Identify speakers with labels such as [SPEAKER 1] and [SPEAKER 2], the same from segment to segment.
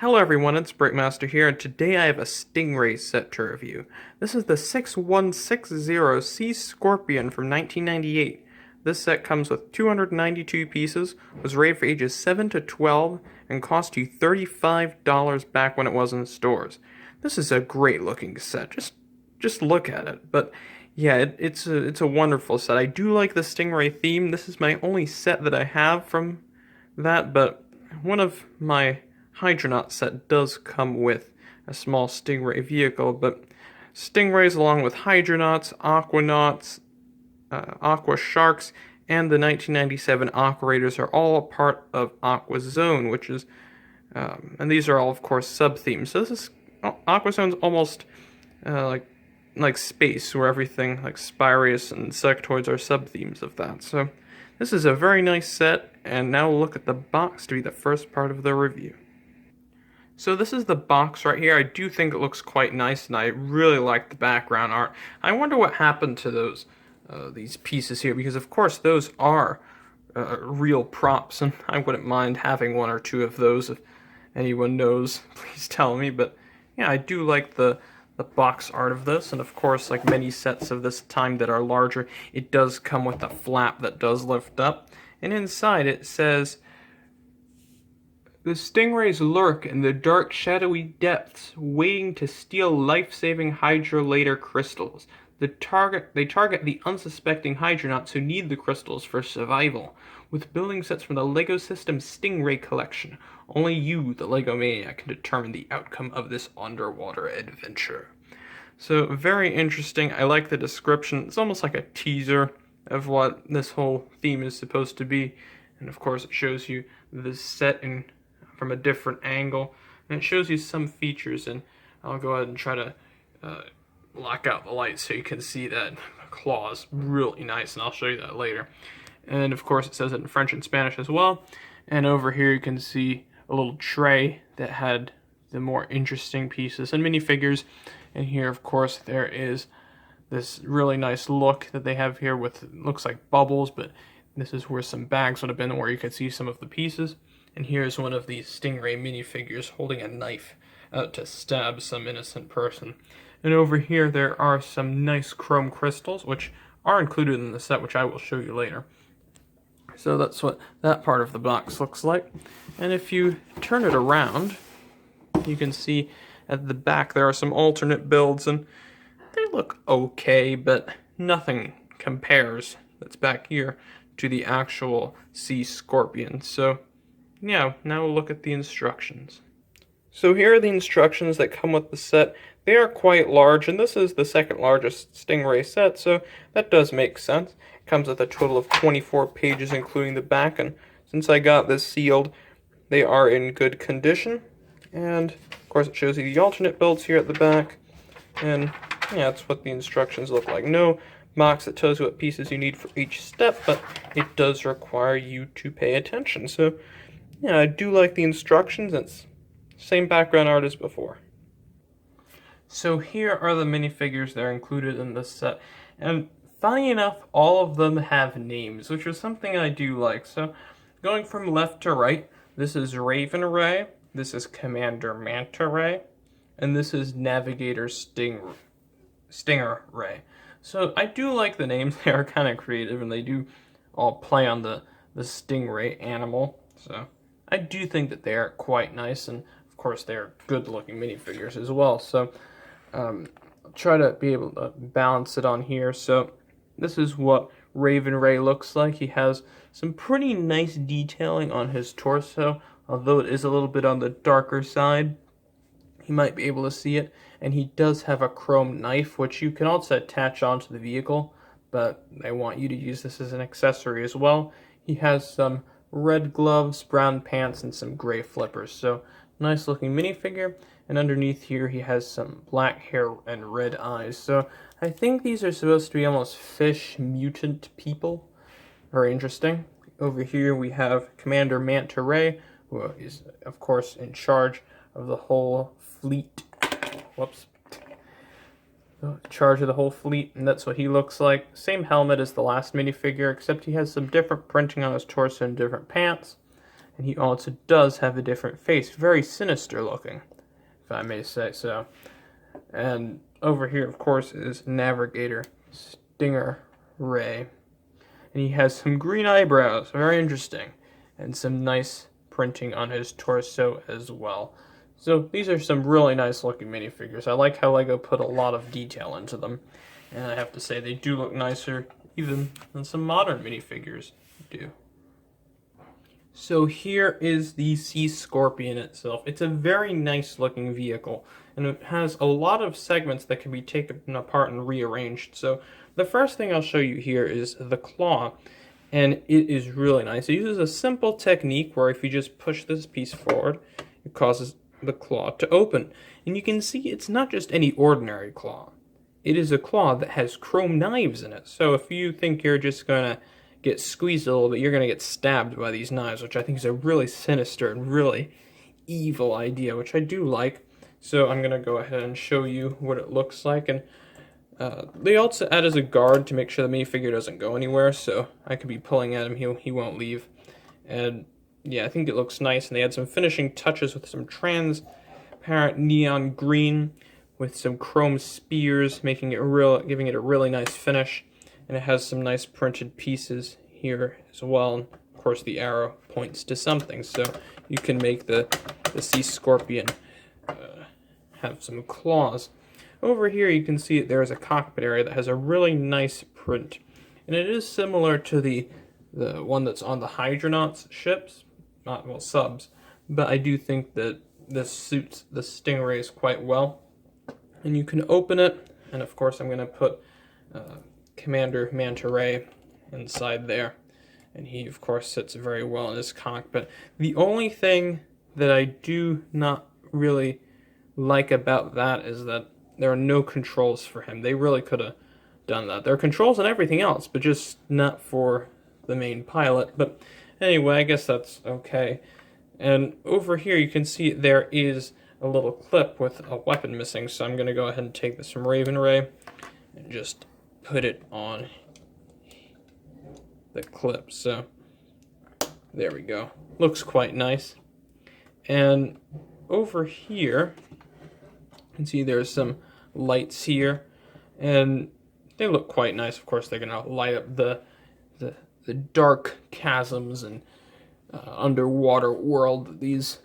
[SPEAKER 1] Hello everyone, it's Breakmaster here, and today I have a Stingray set to review. This is the 6160 Sea Scorpion from 1998. This set comes with 292 pieces, was rated for ages 7 to 12, and cost you $35 back when it was in stores. This is a great looking set, just look at it. But yeah, it's a wonderful set. I do like the Stingray theme. This is my only set that I have from that, but one of my Hydronaut set does come with a small Stingray vehicle, but Stingrays along with Hydronauts, Aquanauts, Aqua Sharks, and the 1997 Aqua Raiders are all a part of Aquazone, which is, and these are all of course sub-themes. So this is, Aquazone's almost like space, where everything like Spyrius and Sectoids are sub-themes of that. So this is a very nice set, and now we'll look at the box to be the first part of the review. So this is the box right here. I do think it looks quite nice, and I really like the background art. I wonder what happened to those these pieces here, because of course those are real props, and I wouldn't mind having one or two of those. If anyone knows, please tell me. But yeah, I do like the box art of this, and of course, like many sets of this time that are larger, it does come with a flap that does lift up, and inside it says, "The Stingrays lurk in the dark, shadowy depths, waiting to steal life-saving hydrolator crystals. They target the unsuspecting hydronauts who need the crystals for survival. With building sets from the LEGO System Stingray collection, only you, the LEGO Maniac, can determine the outcome of this underwater adventure." So, very interesting. I like the description. It's almost like a teaser of what this whole theme is supposed to be. And of course, it shows you the set from a different angle, and it shows you some features, and I'll go ahead and try to lock out the light so you can see that claws really nice, and I'll show you that later. And of course it says it in French and Spanish as well, and over here you can see a little tray that had the more interesting pieces and minifigures, and here of course there is this really nice look that they have here with, looks like bubbles, but this is where some bags would have been, where you could see some of the pieces. And here's one of these Stingray minifigures holding a knife out to stab some innocent person. And over here there are some nice chrome crystals, which are included in the set, which I will show you later. So that's what that part of the box looks like. And if you turn it around, you can see at the back there are some alternate builds, and they look okay, but nothing compares that's back here to the actual Sea Scorpion. So yeah, now we'll look at the instructions. So here are the instructions that come with the set. They are quite large, and this is the second largest Stingray set, so that does make sense. It comes with a total of 24 pages, including the back, and since I got this sealed, they are in good condition. And of course it shows you the alternate builds here at the back, and yeah, that's what the instructions look like. No box that tells you what pieces you need for each step, but it does require you to pay attention. So yeah, I do like the instructions. It's same background art as before. So here are the minifigures that are included in this set. And funny enough, all of them have names, which is something I do like. So going from left to right, this is Raven Ray, this is Commander Manta Ray, and this is Navigator Stinger Ray. So I do like the names. They are kind of creative, and they do all play on the stingray animal. So I do think that they are quite nice, and of course they are good-looking minifigures as well. So I'll try to be able to balance it on here. So this is what Raven Ray looks like. He has some pretty nice detailing on his torso, although it is a little bit on the darker side. You might be able to see it, and he does have a chrome knife, which you can also attach onto the vehicle, but I want you to use this as an accessory as well. He has some red gloves, brown pants, and some gray flippers. So nice looking minifigure. And underneath here he has some black hair and red eyes. So I think these are supposed to be almost fish mutant people. Very interesting. Over here we have Commander Manta Ray, who is of course in charge of the whole fleet. Whoops. Charge of the whole fleet, and that's what he looks like. Same helmet as the last minifigure, except he has some different printing on his torso and different pants. And he also does have a different face, very sinister looking, if I may say so. And over here, of course, is Navigator Stingray. And he has some green eyebrows, very interesting, and some nice printing on his torso as well. So these are some really nice looking minifigures. I like how LEGO put a lot of detail into them. And I have to say, they do look nicer even than some modern minifigures do. So here is the Sea Scorpion itself. It's a very nice looking vehicle, and it has a lot of segments that can be taken apart and rearranged. So the first thing I'll show you here is the claw, and it is really nice. It uses a simple technique where if you just push this piece forward, it causes the claw to open. And you can see it's not just any ordinary claw. It is a claw that has chrome knives in it. So if you think you're just going to get squeezed a little bit, you're going to get stabbed by these knives, which I think is a really sinister and really evil idea, which I do like. So I'm going to go ahead and show you what it looks like. And they also add as a guard to make sure the minifigure doesn't go anywhere, so I could be pulling at him, he won't leave. And yeah, I think it looks nice, and they add some finishing touches with some transparent neon green with some chrome spears, making it giving it a really nice finish. And it has some nice printed pieces here as well. And of course, the arrow points to something, so you can make the Sea Scorpion have some claws. Over here, you can see there is a cockpit area that has a really nice print, and it is similar to the one that's on the Hydronauts ships, well, subs. But I do think that this suits the Stingrays quite well. And you can open it, and of course, I'm going to put Commander Manta Ray inside there, and he of course sits very well in his cockpit. The only thing that I do not really like about that is that there are no controls for him. They really could have done that. There are controls on everything else, but just not for the main pilot. But anyway, I guess that's okay. And over here you can see there is a little clip with a weapon missing, so I'm going to go ahead and take this from Raven Ray and just put it on the clip. So there we go. Looks quite nice. And over here you can see there's some lights here, and they look quite nice. Of course, they're gonna light up the dark chasms and underwater world that these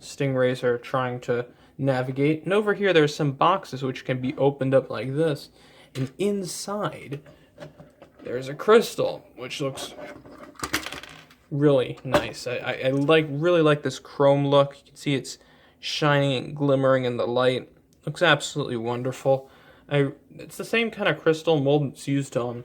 [SPEAKER 1] stingrays are trying to navigate. And over here there's some boxes which can be opened up like this, and inside there's a crystal which looks really nice. I really like this chrome look. You can see it's shining and glimmering in the light. Looks absolutely wonderful. It's the same kind of crystal mold that's used on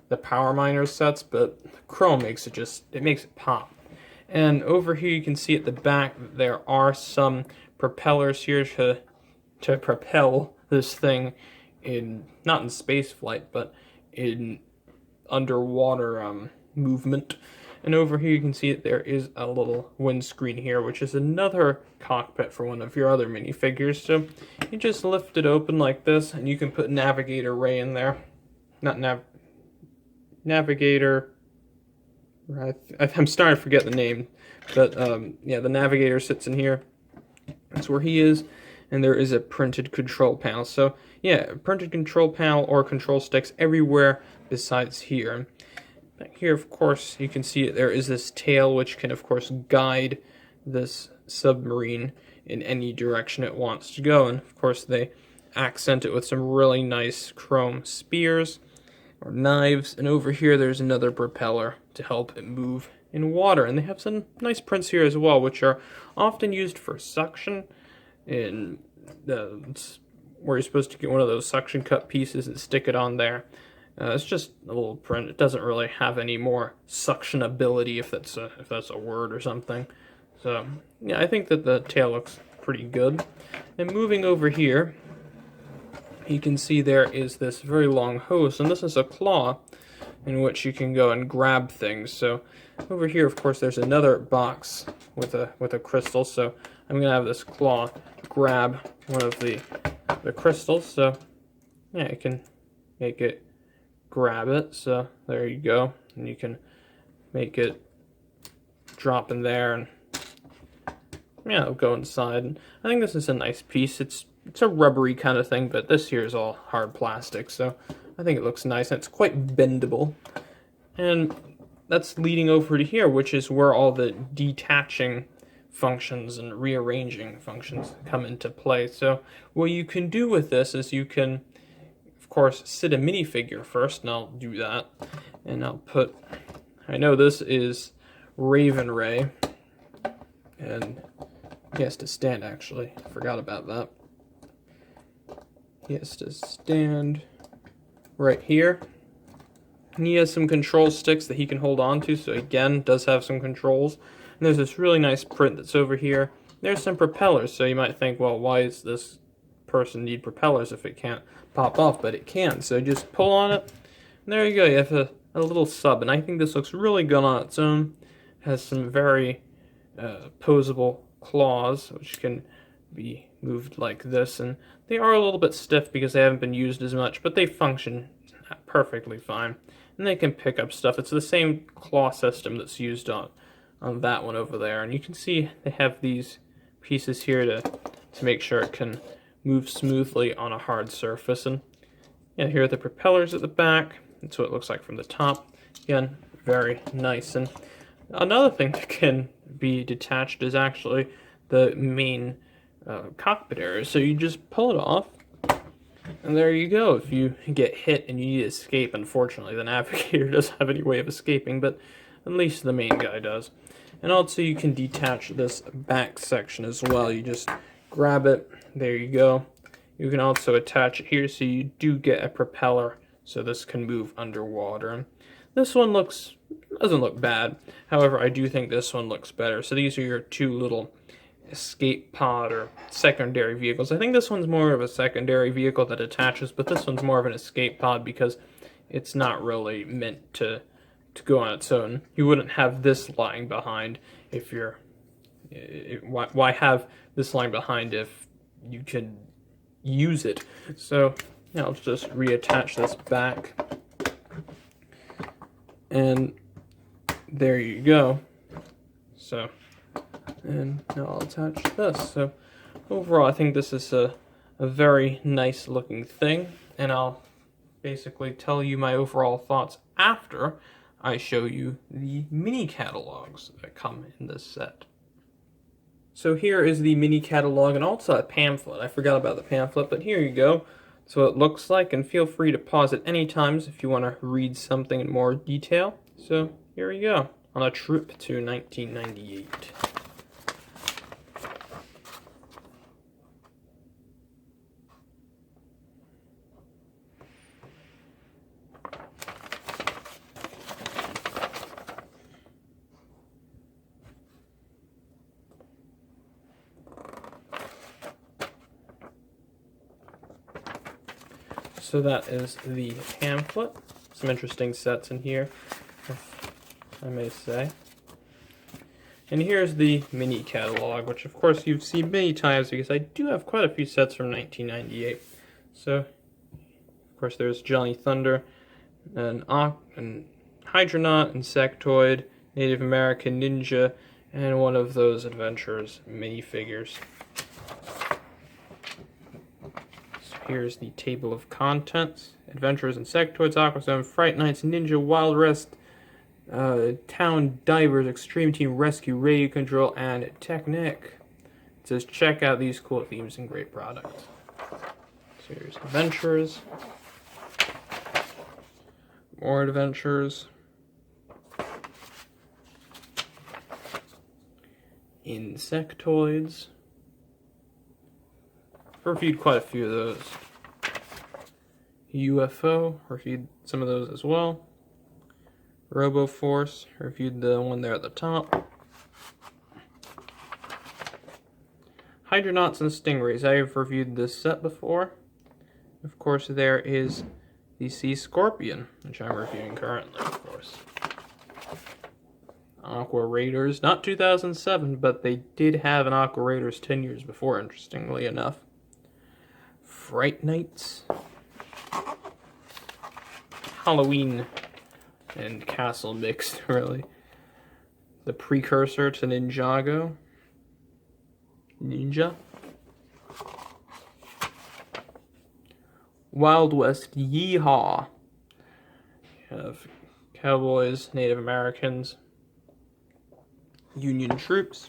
[SPEAKER 1] the Power Miner sets, but chrome makes it pop. And over here you can see at the back there are some propellers here to propel this thing not in space flight, but in underwater movement. And over here you can see that there is a little windscreen here, which is another cockpit for one of your other minifigures. So you just lift it open like this, and you can put Navigator Ray in there. Not Navigator. I'm starting to forget the name, but yeah, the Navigator sits in here. That's where he is, and there is a printed control panel. So yeah, a printed control panel or control sticks everywhere besides here. Back here, of course, you can see there is this tail which can, of course, guide this submarine in any direction it wants to go. And, of course, they accent it with some really nice chrome spears or knives. And over here, there's another propeller to help it move in water. And they have some nice prints here as well, which are often used for suction in where you're supposed to get one of those suction cup pieces and stick it on there. It's just a little print. It doesn't really have any more suctionability, if that's a word or something. So yeah, I think that the tail looks pretty good. And moving over here, you can see there is this very long hose, and this is a claw in which you can go and grab things. So over here, of course, there's another box with a crystal. So I'm gonna have this claw grab one of the crystals. So yeah, I can make it grab it. So there you go, and you can make it drop in there, and yeah, it'll go inside. And I think this is a nice piece. It's a rubbery kind of thing, but this here is all hard plastic, so I think it looks nice, and it's quite bendable. And that's leading over to here, which is where all the detaching functions and rearranging functions come into play. So what you can do with this is you can, of course, sit a minifigure first, and I'll do that. And I'll put, I know this is Raven Ray, and he has to stand, actually. I forgot about that. He has to stand right here. And he has some control sticks that he can hold on to, so again, does have some controls. And there's this really nice print that's over here. There's some propellers, so you might think, well, why does this person need propellers if it can't pop off? But it can, so just pull on it, and there you go. You have a little sub, and I think this looks really good on its own. It has some very posable claws, which can be moved like this, and they are a little bit stiff because they haven't been used as much, but they function perfectly fine. And they can pick up stuff. It's the same claw system that's used on that one over there. And you can see they have these pieces here to make sure it can move smoothly on a hard surface. And yeah, here are the propellers at the back. That's what it looks like from the top. Again, very nice. And another thing that can be detached is actually the main cockpit area. So you just pull it off, and there you go. If you get hit and you need to escape, unfortunately the navigator doesn't have any way of escaping, but at least the main guy does. And also you can detach this back section as well. You just grab it, there you go. You can also attach it here so you do get a propeller, so this can move underwater. And this one doesn't look bad. However, I do think this one looks better. So these are your two little escape pod or secondary vehicles. I think this one's more of a secondary vehicle that attaches, but this one's more of an escape pod because it's not really meant to go on its own. You wouldn't have this lying behind if you're... why have this lying behind if you could use it? So yeah, I'll just reattach this back, and there you go. So, and now I'll attach this. So overall, I think this is a very nice looking thing, and I'll basically tell you my overall thoughts after I show you the mini catalogs that come in this set. So here is the mini catalog and also a pamphlet. I forgot about the pamphlet, but here you go. That's what it looks like, and feel free to pause at any times if you want to read something in more detail. So here we go, on a trip to 1998. So that is the pamphlet. Some interesting sets in here, if I may say. And here's the mini catalog, which of course you've seen many times because I do have quite a few sets from 1998. So, of course, there's Johnny Thunder, an Hydronaut, Insectoid, Native American Ninja, and one of those Adventures minifigures. Here's the table of contents. Adventurers, Insectoids, Aquazone, Fright Nights, Ninja, Wild West, Town Divers, Extreme Team Rescue, Radio Control, and Technic. It says, check out these cool themes and great products. So here's Adventurers. More Adventures. Insectoids. Reviewed quite a few of those. UFO, reviewed some of those as well. RoboForce, reviewed the one there at the top. Hydronauts and Stingrays, I have reviewed this set before. Of course, there is the Sea Scorpion, which I'm reviewing currently, of course. Aqua Raiders, not 2007, but they did have an Aqua Raiders 10 years before, interestingly enough. Fright Nights, Halloween and Castle mixed, really. The precursor to Ninjago. Ninja. Wild West Yeehaw. You have cowboys, Native Americans, Union troops.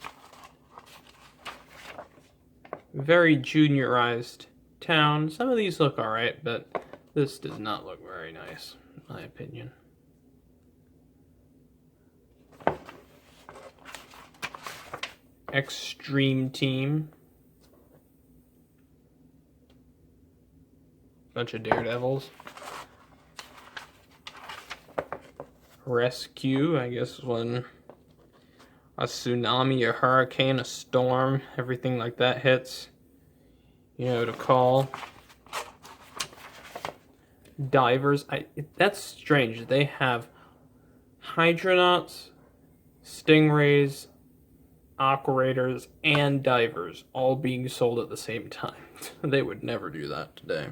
[SPEAKER 1] Very juniorized town. Some of these look alright, but this does not look very nice, in my opinion. Extreme Team. Bunch of daredevils. Rescue, I guess when a tsunami, a hurricane, a storm, everything like that hits, you know, to call. Divers, that's strange. They have hydronauts, stingrays, aquarators, and divers all being sold at the same time. They would never do that today.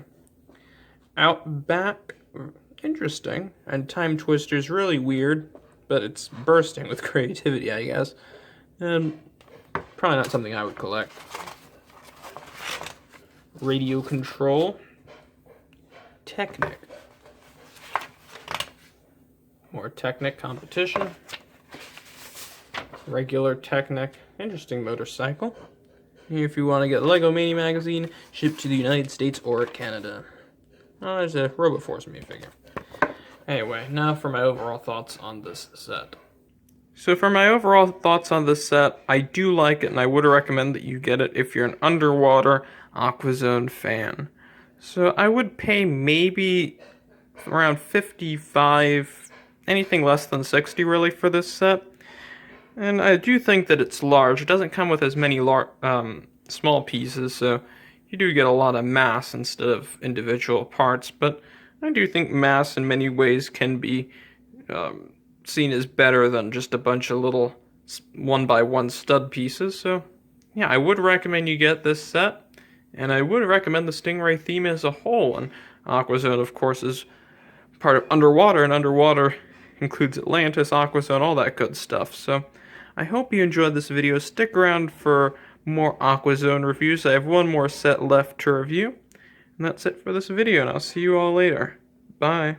[SPEAKER 1] Outback, interesting. And Time Twister's really weird, but it's bursting with creativity, I guess. And probably not something I would collect. Radio Control. Technic. More Technic competition. Regular Technic. Interesting motorcycle. If you want to get Lego Mania magazine, shipped to the United States or Canada. Oh, there's a RoboForce minifigure. Anyway, now for my overall thoughts on this set. So for my overall thoughts on this set, I do like it and I would recommend that you get it if you're an underwater Aquazone fan. So I would pay maybe around $55, anything less than $60 really for this set. And I do think that it's large. It doesn't come with as many small pieces, so you do get a lot of mass instead of individual parts. But I do think mass in many ways can be seen as better than just a bunch of little one-by-one stud pieces. So yeah, I would recommend you get this set. And I would recommend the Stingray theme as a whole. And Aquazone, of course, is part of Underwater, and Underwater includes Atlantis, Aquazone, all that good stuff. So I hope you enjoyed this video. Stick around for more Aquazone reviews. I have one more set left to review. And that's it for this video, and I'll see you all later. Bye.